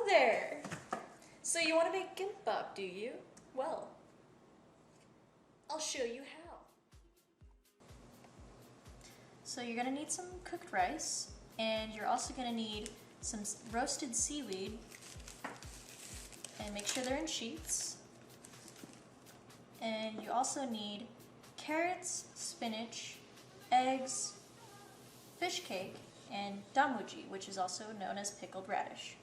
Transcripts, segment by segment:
there! So you want to make gimbap, do you? Well, I'll show you how. So you're going to need some cooked rice, and you're also going to need some roasted seaweed, and make sure they're in sheets. And you also need carrots, spinach, eggs, fish cake, and damuji, which is also known as pickled radish.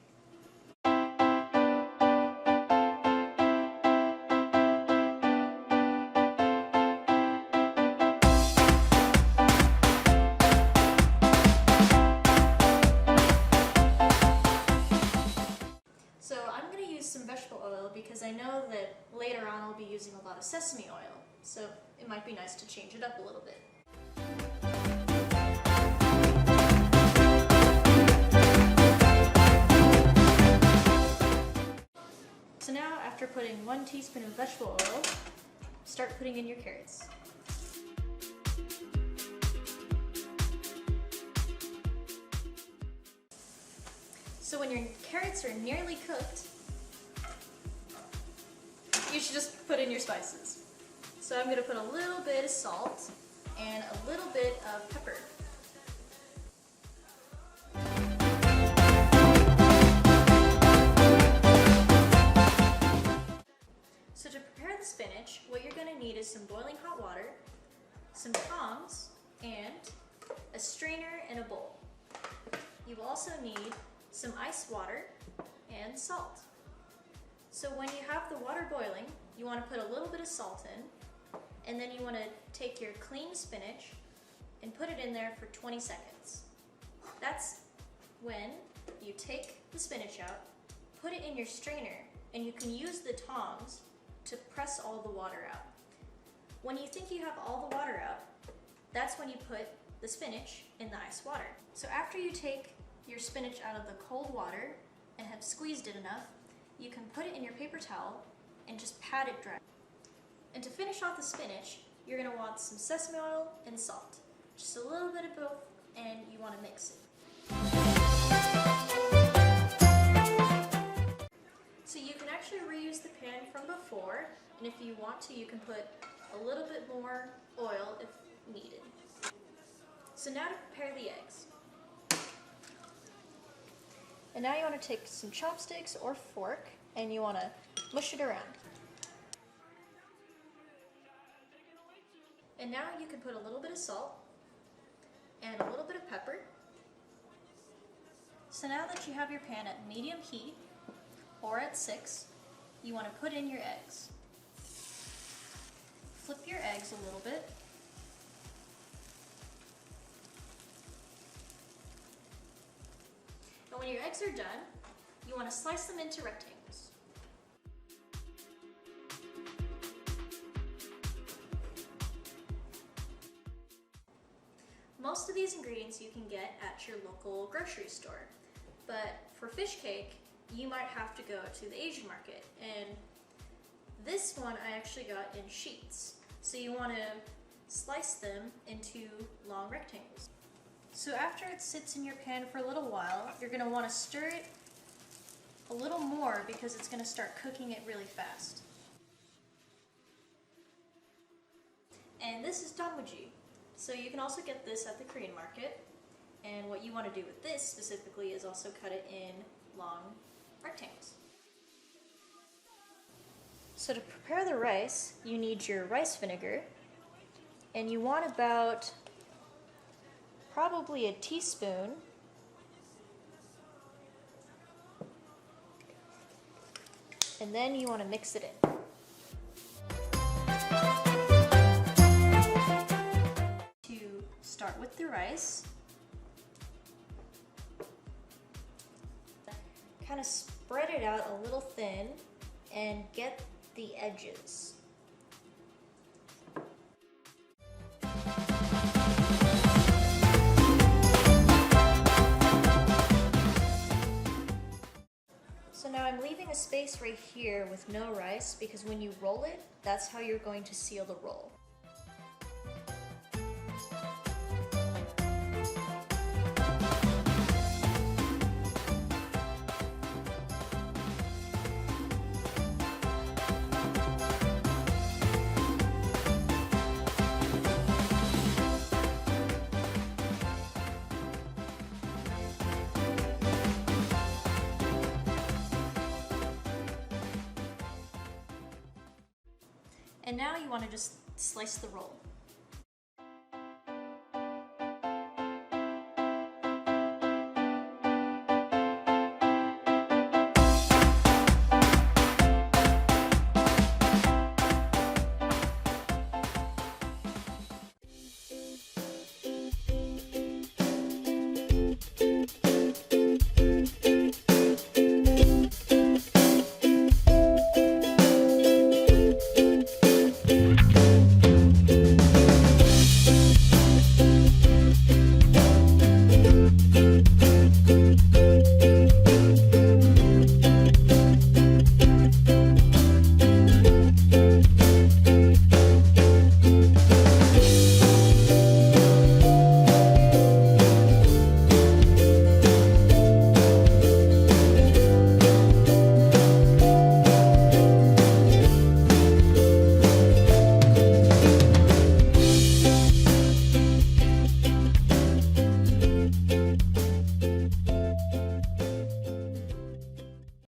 So I'm going to use some vegetable oil because I know that later on I'll be using a lot of sesame oil, so it might be nice to change it up a little bit. So now, after putting 1 teaspoon of vegetable oil, start putting in your carrots. So when your carrots are nearly cooked, you should just put in your spices. So I'm going to put a little bit of salt and a little bit of pepper. So to prepare the spinach, what you're going to need is some boiling hot water, some tongs, and a strainer and a bowl. You will also need some ice water and salt. So when you have the water boiling, you want to put a little bit of salt in, and then you want to take your clean spinach and put it in there for 20 seconds. That's when you take the spinach out, put it in your strainer, and you can use the tongs to press all the water out. When you think you have all the water out, that's when you put the spinach in the ice water. So after you take your spinach out of the cold water and have squeezed it enough, you can put it in your paper towel and just pat it dry. And to finish off the spinach, you're going to want some sesame oil and salt. Just a little bit of both, and you want to mix it. So you can actually reuse the pan from before, and if you want to, you can put a little bit more oil if needed. So now to prepare the eggs. And now you want to take some chopsticks or fork, and you want to mush it around. And now you can put a little bit of salt and a little bit of pepper. So now that you have your pan at medium heat, or at 6, you want to put in your eggs. Flip your eggs a little bit. And when your eggs are done, you want to slice them into rectangles. Most of these ingredients you can get at your local grocery store, but for fish cake, you might have to go to the Asian market, and this one I actually got in sheets. So you want to slice them into long rectangles. So after it sits in your pan for a little while, you're going to want to stir it a little more because it's going to start cooking it really fast. And this is damuji. So you can also get this at the Korean market. And what you want to do with this specifically is also cut it in long rectangles. So to prepare the rice, you need your rice vinegar, and you want about probably a teaspoon. And then you want to mix it in. To start with the rice, kind of spread it out a little thin and get the edges. So now I'm leaving a space right here with no rice because when you roll it, that's how you're going to seal the roll. And now you want to just slice the roll.